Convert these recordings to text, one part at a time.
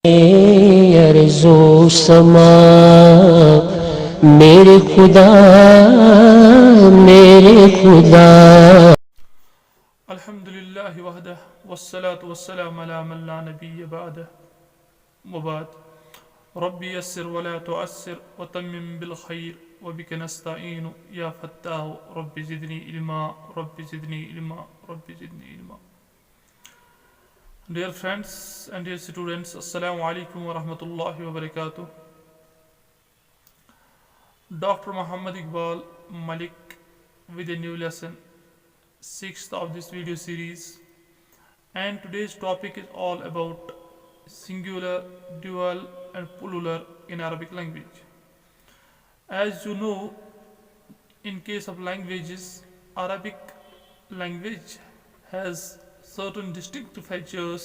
ارزو سما میرے خدا میرے خدا. الحمد للہ وحدہ والصلاة والسلام علی من لا نبی بعدہ وبعد. ربی یسر ولا تعسر وتمم بالخیر وبک نستعین یا فتاح رب زدنی علما رب زدنی علما رب زدنی علما. Dear friends and dear students, Assalamu alaikum wa rahmatullahi wa barakatuh. Dr. Muhammad Iqbal Malik with a new lesson, 6th of this video series, and today's topic is all about singular, dual and plural in Arabic language. As you know, in case of languages, Arabic language has certain distinctive features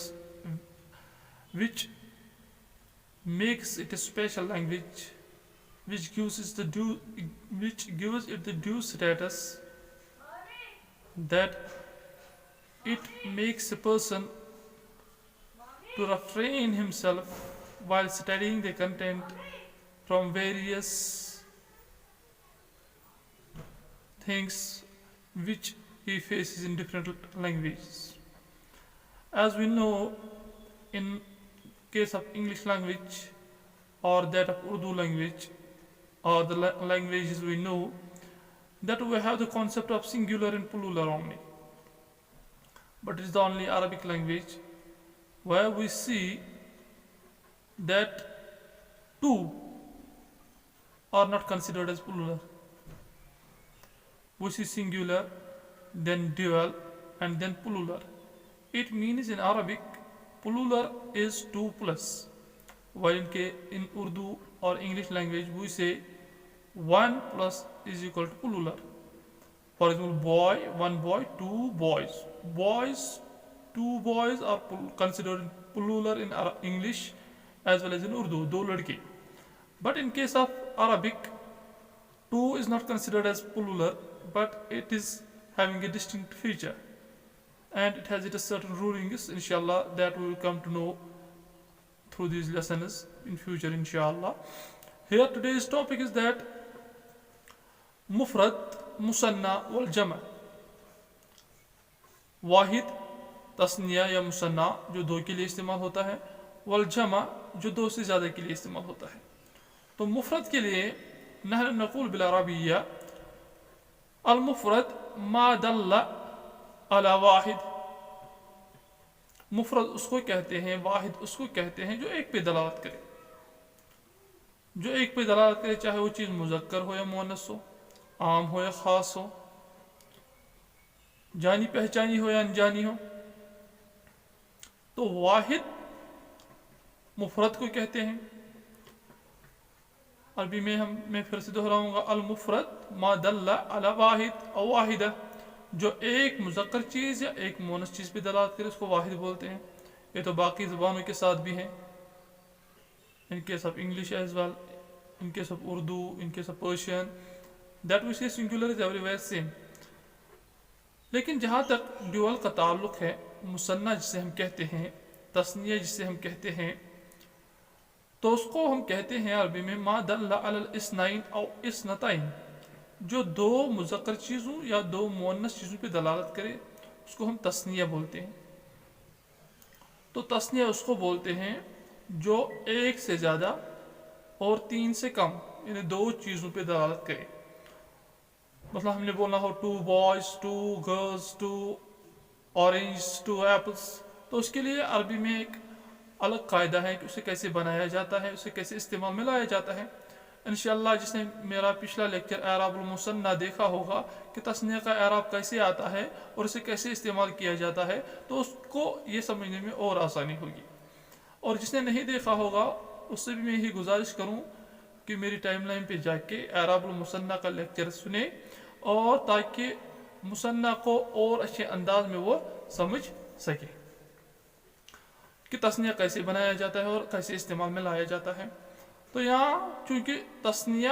which makes it a special language, which gives it the due status, that it makes a person to refrain himself while studying the content from various things which he faces in different languages. As we know, in case of English language or that of Urdu language or the languages we know, that we have the concept of singular and plural only. But it is the only Arabic language where we see that two are not considered as plural. We see singular, then dual, and then plural. It means in Arabic, plural is 2 plus, while in Urdu or English language we say 1 plus is equal to plural. For example, boy, 1 boy, 2 boys. Boys, 2 boys are considered plural in English as well as in Urdu, 2 ladke. But in case of Arabic, 2 is not considered as plural, but it is having a distinct feature. And it has certain rulings, inshallah, that we will come to know through these lessons in future, inshallah. Here today's topic is that mufrad, musanna wal jama. واحد تسنیہ یا مصنع جو 2 کے لیے استعمال ہوتا ہے، والجمع جو 2 سے زیادہ کے لیے استعمال ہوتا ہے. تو مفرد کے لیے نحن نقول بالعربیہ المفرد ما دل علی واحد. مفرد اس کو کہتے ہیں، واحد اس کو کہتے ہیں جو ایک پہ دلالت کرے. جو ایک پہ دلالت کرے، چاہے وہ چیز مذکر ہو یا مؤنث ہو، عام ہو یا خاص ہو، جانی پہچانی ہو یا انجانی ہو. تو واحد مفرد کو کہتے ہیں. عربی میں پھر سے دہراؤں گا، المفرد ما دل علی واحد او واحدہ، جو ایک مذکر چیز یا ایک مؤنث چیز پہ دلالت کرے اس کو واحد بولتے ہیں. یہ تو باقی زبانوں کے ساتھ بھی ہیں، in case of English as well, in case of Urdu, in case of Persian, that we say singular is everywhere same. لیکن جہاں تک ڈیول کا تعلق ہے، مثنیٰ جسے ہم کہتے ہیں، تثنیہ جسے ہم کہتے ہیں، تو اس کو ہم کہتے ہیں عربی میں ما دل علی الاثنین او اثنتین، جو 2 مذکر چیزوں یا 2 مؤنث چیزوں پہ دلالت کرے اس کو ہم تثنیہ بولتے ہیں. تو تثنیہ اس کو بولتے ہیں جو 1 سے زیادہ اور 3 سے کم، یعنی 2 چیزوں پہ دلالت کرے. مثلا ہم نے بولنا ہو 2 boys, 2 girls, 2 oranges, 2 apples، تو اس کے لیے عربی میں ایک الگ قاعدہ ہے کہ اسے کیسے بنایا جاتا ہے، اسے کیسے استعمال میں لایا جاتا ہے. انشاءاللہ جس نے میرا پچھلا لیکچر اعراب المثنیٰ دیکھا ہوگا کہ تثنیہ کا اعراب کیسے آتا ہے اور اسے کیسے استعمال کیا جاتا ہے، تو اس کو یہ سمجھنے میں اور آسانی ہوگی. اور جس نے نہیں دیکھا ہوگا اس سے بھی میں یہی گزارش کروں کہ میری ٹائم لائن پہ جا کے اعراب المثنیٰ کا لیکچر سنیں، اور تاکہ مثنیٰ کو اور اچھے انداز میں وہ سمجھ سکے کہ تثنیہ کیسے بنایا جاتا ہے اور کیسے استعمال میں لایا جاتا ہے. تو یہاں چونکہ تثنیہ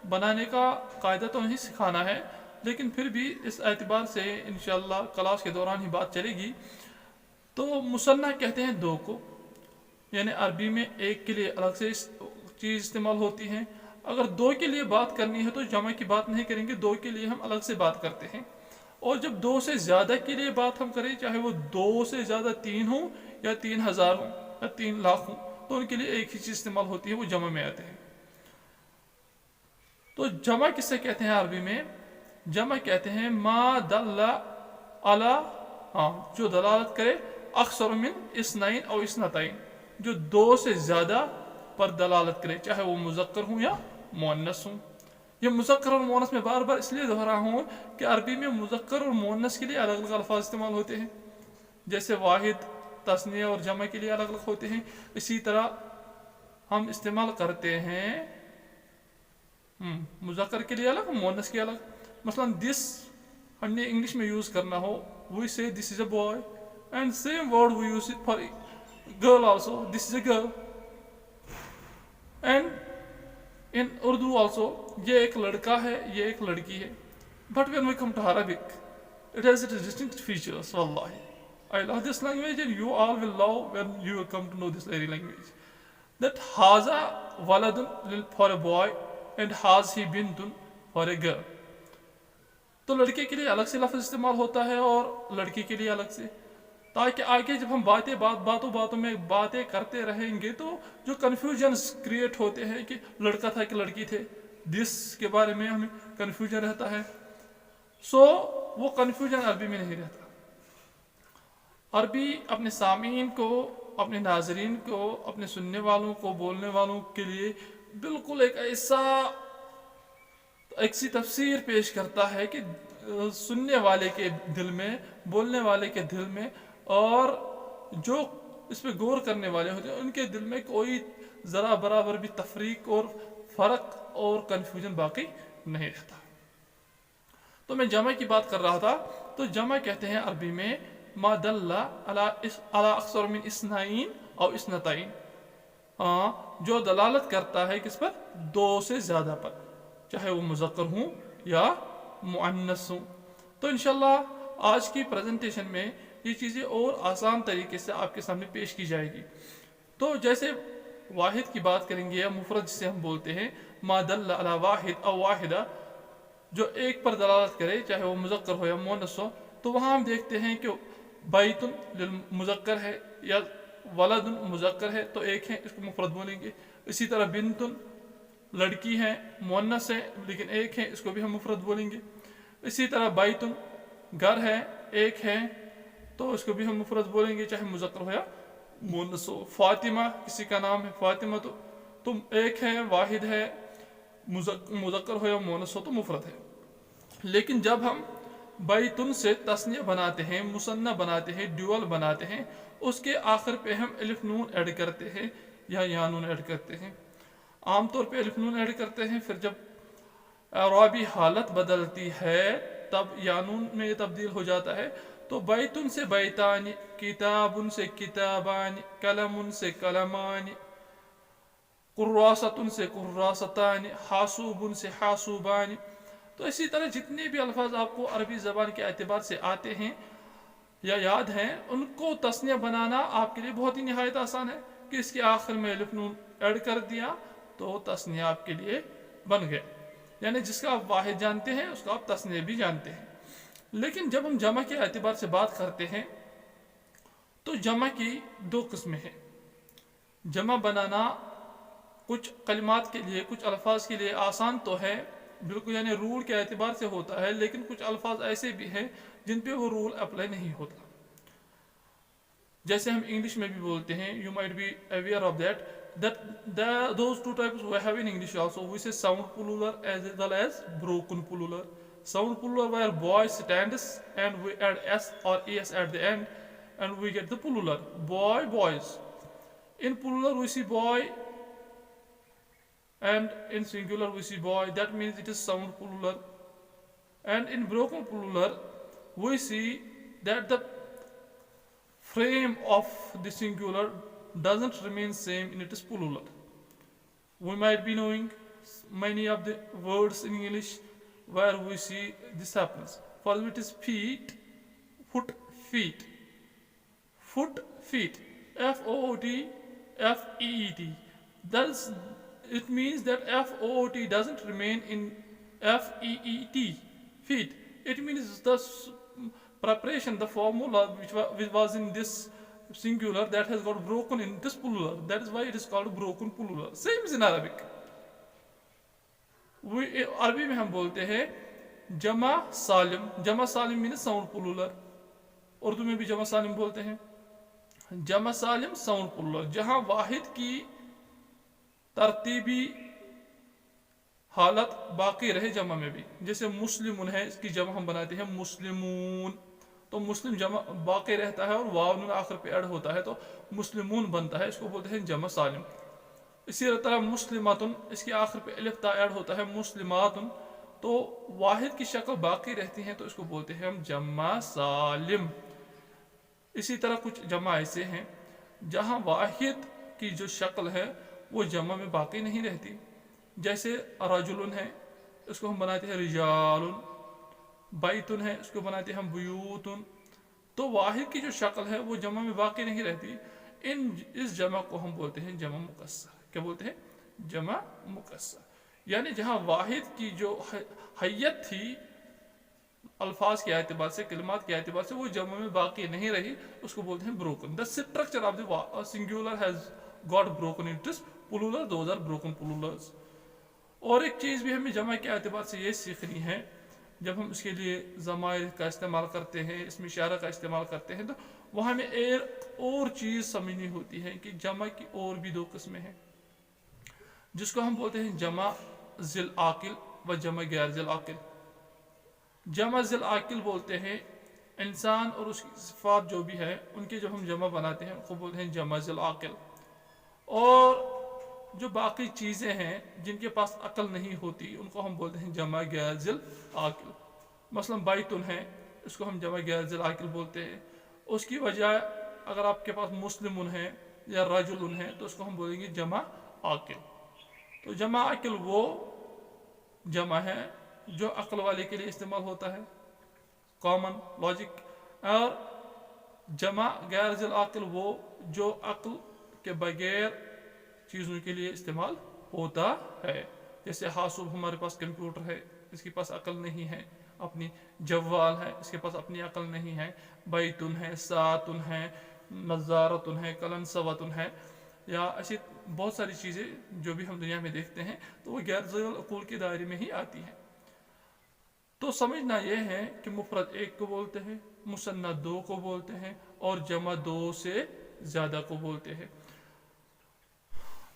بنانے کا قاعدہ تو نہیں سکھانا ہے، لیکن پھر بھی اس اعتبار سے انشاءاللہ کلاس کے دوران ہی بات چلے گی. تو مثنیٰ کہتے ہیں 2 کو، یعنی عربی میں ایک کے لیے الگ سے چیز استعمال ہوتی ہیں. اگر دو کے لیے بات کرنی ہے تو جمع کی بات نہیں کریں گے, دو کے لیے ہم الگ سے بات کرتے ہیں. اور جب دو سے زیادہ کے لیے بات ہم کریں, چاہے وہ دو سے زیادہ 3 ہوں یا 3000 ہوں یا 3 لاکھ ہوں, تو ان کے لیے ایک ہی چیز استعمال ہوتی ہے, وہ جمع میں آتے ہیں. تو جمع کس سے کہتے ہیں عربی میں؟ جمع کہتے ہیں ما دل علی, جو دلالت کرے اکثر من اثنین او اثنتین, جو دو سے زیادہ پر دلالت کرے, چاہے وہ مذکر ہوں یا مؤنث ہوں. یہ مذکر اور مؤنث میں بار بار اس لیے دہرا ہوں کہ عربی میں مذکر اور مؤنث کے لیے الگ الگ الفاظ استعمال ہوتے ہیں. جیسے واحد, تثنیہ اور جمع کے لیے الگ الگ ہوتے ہیں, اسی طرح ہم استعمال کرتے ہیں مذکر کے لیے الگ, مؤنث کے الگ. مثلا دس ہم نے انگلش میں یوز کرنا ہو, we say this is a boy, and same word we use it for girl also, this is a girl. And in Urdu also, یہ ایک لڑکا ہے, یہ ایک لڑکی ہے. But when we come to Arabic, it has its distinct features. Wallahi, I love this language and you all will love when you will come to know this very language. That haza waladun for a boy and haz he bintun for a girl. تو لڑکے کے لیے الگ سے لفظ استعمال ہوتا ہے اور لڑکی کے لیے الگ سے, تاکہ آگے جب ہم باتوں میں باتیں کرتے رہیں گے تو جو کنفیوژنس کریٹ ہوتے ہیں کہ لڑکا تھا کہ لڑکی تھے, دس کے بارے میں ہمیں کنفیوژن رہتا ہے. وہ کنفیوژن عربی میں نہیں رہتا. عربی اپنے سامعین کو, اپنے ناظرین کو, اپنے سننے والوں کو, بولنے والوں کے لیے بالکل ایک ایسی تفسیر پیش کرتا ہے کہ سننے والے کے دل میں, بولنے والے کے دل میں, اور جو اس پہ غور کرنے والے ہوتے ہیں ان کے دل میں کوئی ذرا برابر بھی تفریق اور فرق اور کنفیوژن باقی نہیں رہتا. تو میں جمع کی بات کر رہا تھا. تو جمع کہتے ہیں عربی میں ما دل علی اکثر من اثنین او اثنتین, جو دلالت کرتا ہے کس پر؟ دو سے زیادہ پر, چاہے وہ مذکر ہوں یا مؤنث ہوں. تو انشاءاللہ آج کی پریزنٹیشن میں یہ چیزیں اور آسان طریقے سے آپ کے سامنے پیش کی جائے گی. تو جیسے واحد کی بات کریں گے یا مفرد جسے ہم بولتے ہیں, ما دل علی واحد او واحدہ, جو ایک پر دلالت کرے چاہے وہ مذکر ہو یا مؤنث ہو, تو وہاں ہم دیکھتے ہیں کہ بیت مذکر ہے یا ولد مذکر ہے تو ایک ہے, اس کو مفرد بولیں گے. اسی طرح بنت لڑکی ہے, مؤنث ہے لیکن ایک ہے, اس کو بھی ہم مفرد بولیں گے. اسی طرح بیت گھر ہے, ایک ہے, تو اس کو بھی ہم مفرد بولیں گے چاہے مذکر ہو یا مؤنث ہو. فاطمہ کسی کا نام ہے, فاطمہ تو ایک ہے, واحد ہے, مذکر ہو یا مؤنث ہو تو مفرد ہے. لیکن جب ہم بیتن سے تثنیہ بناتے ہیں, مثنیٰ بناتے ہیں, ڈیول بناتے ہیں, اس کے آخر پہ ہم الف نون ایڈ کرتے ہیں یا یا نون ایڈ کرتے ہیں. عام طور پہ الف نون ایڈ کرتے ہیں, پھر جب اعرابی حالت بدلتی ہے تب یا نون میں تبدیل ہو جاتا ہے. تو بیتن سے بیتان, کتابن سے کتابان, قلم سے قلمان, قراستن سے قراستان, حاسوبن سے حاسوبان. تو اسی طرح جتنے بھی الفاظ آپ کو عربی زبان کے اعتبار سے آتے ہیں یا یاد ہیں, ان کو تثنیہ بنانا آپ کے لیے بہت ہی نہایت آسان ہے کہ اس کے آخر میں الف نون ایڈ کر دیا تو تثنیہ آپ کے لیے بن گئے. یعنی جس کا آپ واحد جانتے ہیں اس کا آپ تثنیہ بھی جانتے ہیں. لیکن جب ہم جمع کے اعتبار سے بات کرتے ہیں تو جمع کی دو قسمیں ہیں. جمع بنانا کچھ کلمات کے لیے, کچھ الفاظ کے لیے آسان تو ہے بالکل, یعنی رول کے اعتبار سے ہوتا ہے, لیکن کچھ الفاظ ایسے بھی ہیں جن پہ وہ رول اپلائی نہیں ہوتا. جیسے ہم انگلش میں بھی بولتے ہیں, you might be aware of that those two types we have in English also. We say sound plural as well as broken plural. Sound plural where boy stands and we add s or es at the end and we get the plural boy, boys. In plural we see boy and in singular we see boy, that means it is sound plural. And in broken plural we see that the frame of the singular doesn't remain same in its plural. We might be knowing many of the words in English where we see this happens. For example, it is feet, foot, feet. Foot, feet. F-O-O-T F-E-E-T. It means that F-O-O-T doesn't remain in F-E-E-T, feet. It means the preparation, the formula which was in this singular, that has got broken in this plural. That is why it is called broken plural. Same is in Arabic. عربی میں ہم بولتے ہیں جمع سالم. جمع سالم means sound plural. Urdu میں بھی جمع سالم بولتے ہیں. جمع سالم ساؤنڈ پلولر, جہاں واحد کی ترتیبی حالت باقی رہے جمع میں بھی. جیسے مسلمون ہے, اس کی جمع ہم بناتے ہیں مسلمون, تو مسلم جمع باقی رہتا ہے اور واو نون آخر پہ ایڈ ہوتا ہے تو مسلمون بنتا ہے, اس کو بولتے ہیں جمع سالم. اسی طرح مسلماتن, اس کے آخر پہ الف تا ایڈ ہوتا ہے مسلماتن, تو واحد کی شکل باقی رہتی ہیں تو اس کو بولتے ہیں ہم جمع سالم. اسی طرح کچھ جمع ایسے ہیں جہاں واحد کی جو شکل ہے وہ جمع میں باقی نہیں رہتی. جیسے رجلن ہے, اس کو ہم بناتے ہیں رجالن. بیتن ہے, اس کو بناتے ہیں ہم بیوتن. تو واحد کی جو شکل ہے وہ جمع میں باقی نہیں رہتی. اس جمع کو ہم بولتے ہیں جمع مکسر. کیا بولتے ہیں؟ جمع مکسر. یعنی جہاں واحد کی جو حیت تھی الفاظ کے اعتبار سے, کلمات کے اعتبار سے, وہ جمع میں باقی نہیں رہی, اس کو بولتے ہیں broken. The structure of the singular has got broken into plural. Those are broken plurals. اور ایک چیز بھی ہمیں جمع کے اعتبار سے یہ سیکھنی ہے, جب ہم اس کے لیے ضمائر کا استعمال کرتے ہیں, اسم اشارہ کا استعمال کرتے ہیں, تو وہاں ہمیں اور چیز سمجھنی ہوتی ہے کہ جمع کی اور بھی دو قسمیں ہیں, جس کو ہم بولتے ہیں جمع ذی العاقل و جمع غیر ذی العاقل. جمع ذی العاقل بولتے ہیں انسان اور اس کی صفات جو بھی ہے ان کے جو ہم جمع بناتے ہیں ان کو بولتے ہیں جمع ذی العاقل. اور جو باقی چیزیں ہیں جن کے پاس عقل نہیں ہوتی ان کو ہم بولتے ہیں جمع غیر ذی العاقل. مثلا بیتن ہے, اس کو ہم جمع غیر ذی العاقل بولتے ہیں. اس کی وجہ اگر آپ کے پاس مسلمون ہے یا رجلن ہے تو اس کو ہم بولیں گے جمع عاقل. تو جمع عاقل وہ جمع ہے جو عقل والے کے لیے استعمال ہوتا ہے, کامن لاجک. اور جمع غیر ذی العاقل وہ جو عقل کے بغیر چیزوں کے لیے استعمال ہوتا ہے. جیسے حاسب, ہمارے پاس کمپیوٹر ہے, اس کے پاس عقل نہیں ہے, اپنی جوال ہے, اس کے پاس اپنی عقل نہیں ہے. بیتن ہے, ساتن ہے, نظارتن ہے, کلنسوتن ہے, یا ایسی بہت ساری چیزیں جو بھی ہم دنیا میں دیکھتے ہیں تو وہ غیر ذی العقول کے دائرے میں ہی آتی ہیں. تو سمجھنا یہ ہے کہ مفرد ایک کو بولتے ہیں, مثنی دو کو بولتے ہیں, اور جمع دو سے زیادہ کو بولتے ہیں.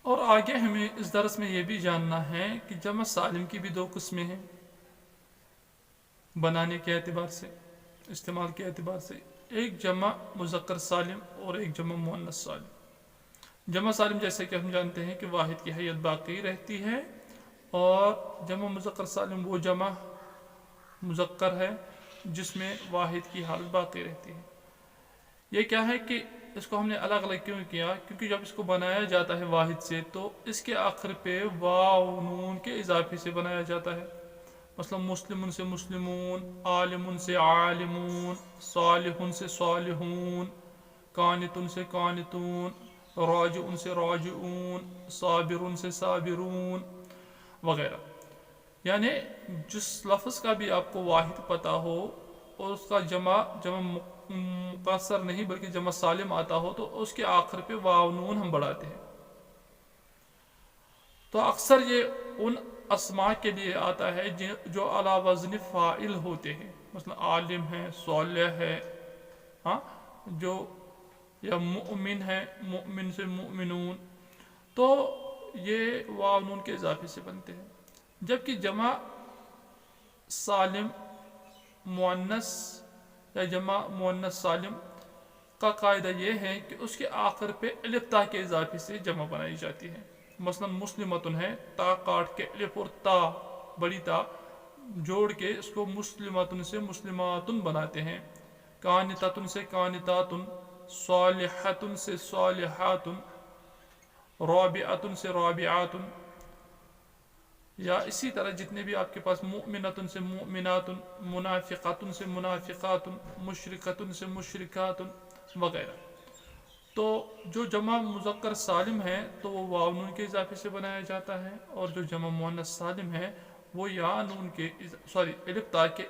اور آگے ہمیں اس درس میں یہ بھی جاننا ہے کہ جمع سالم کی بھی دو قسمیں ہیں بنانے کے اعتبار سے, استعمال کے اعتبار سے. ایک جمع مذکر سالم اور ایک جمع مؤنث سالم. جمع سالم جیسے کہ ہم جانتے ہیں کہ واحد کی حیت باقی رہتی ہے, اور جمع مذکر سالم وہ جمع مذکر ہے جس میں واحد کی حالت باقی رہتی ہے. یہ کیا ہے کہ اس کو ہم نے الگ الگ کیوں کیا, کیونکہ جب اس کو بنایا جاتا ہے واحد سے تو اس کے آخر پہ واو نون کے اضافے سے بنایا جاتا ہے. مثلا مسلمون سے مسلمون, عالمون سے عالمون, صالحون سے صالحون, قانتون سے قانتون, راجعون سے راجعون, صابرون سے صابرون وغیرہ. یعنی جس لفظ کا بھی آپ کو واحد پتہ ہو اور اس کا جمع مقصر نہیں بلکہ جمع سالم آتا ہو تو اس کے آخر پہ واو نون ہم بڑھاتے ہیں. تو اکثر یہ ان اسماء کے لیے آتا ہے جو علی وزن فاعل ہوتے ہیں. مثلا عالم ہے, صالح ہے, جو یا مؤمن ہے, مؤمن سے مؤمنون, تو یہ واو نون کے اضافے سے بنتے ہیں. جبکہ جمع سالم مؤنث یا جمع مؤنث سالم کا قاعدہ یہ ہے کہ اس کے آخر پہ الف تا کے اضافے سے جمع بنائی جاتی ہے. مثلا مسلمتن ہے, تا کاٹ کے الف اور تا بڑی تا جوڑ کے اس کو مسلمتن سے مسلماتن بناتے ہیں. قانتاتن سے قانتاتن, صالحاتن سے صالحاتن, رابعاتن سے رابعاتن, یا اسی طرح جتنے بھی آپ کے پاس مؤمناتن سے مؤمناتن, منافقاتن سے منافقاتن, مشرکاتن سے مشرکاتن وغیرہ. تو جو جمع مذکر سالم ہے تو وہ واو نون کے اضافے سے بنایا جاتا ہے، اور جو جمع مؤنث سالم ہے وہ یا نون کے الف تا کے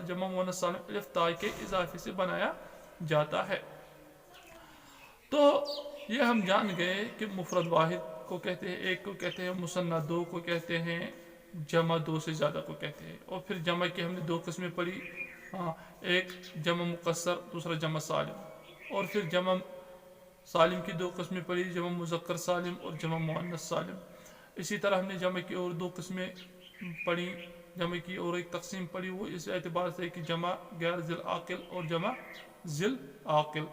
جمع مؤنث سالم الف تا کے اضافے سے بنایا جاتا ہے۔ تو یہ ہم جان گئے کہ مفرد واحد کو کہتے ہیں، ایک کو کہتے ہیں مثنیٰ، دو کو کہتے ہیں جمع، دو سے زیادہ کو کہتے ہیں۔ اور پھر جمع کی ہم نے دو قسمیں پڑھی، ایک جمع مکسر، دوسرا جمع سالم، اور پھر جمع سالم کی دو قسمیں پڑھی، جمع مذکر سالم اور جمع مؤنث سالم۔ اسی طرح ہم نے جمع کی اور دو قسمیں پڑھی، جمع کی اور ایک تقسیم پڑھی، وہ اس اعتبار سے کہ جمع غیر ذی العاقل اور جمع ذی العاقل۔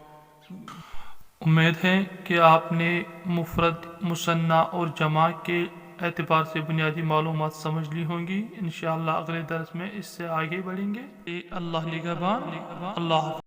امید ہے کہ آپ نے مفرد، مثنیٰ اور جمع کے اعتبار سے بنیادی معلومات سمجھ لی ہوں گی۔ انشاءاللہ اگلے درس میں اس سے آگے بڑھیں گے۔ اللہ نگہبان، اللہ حافظ۔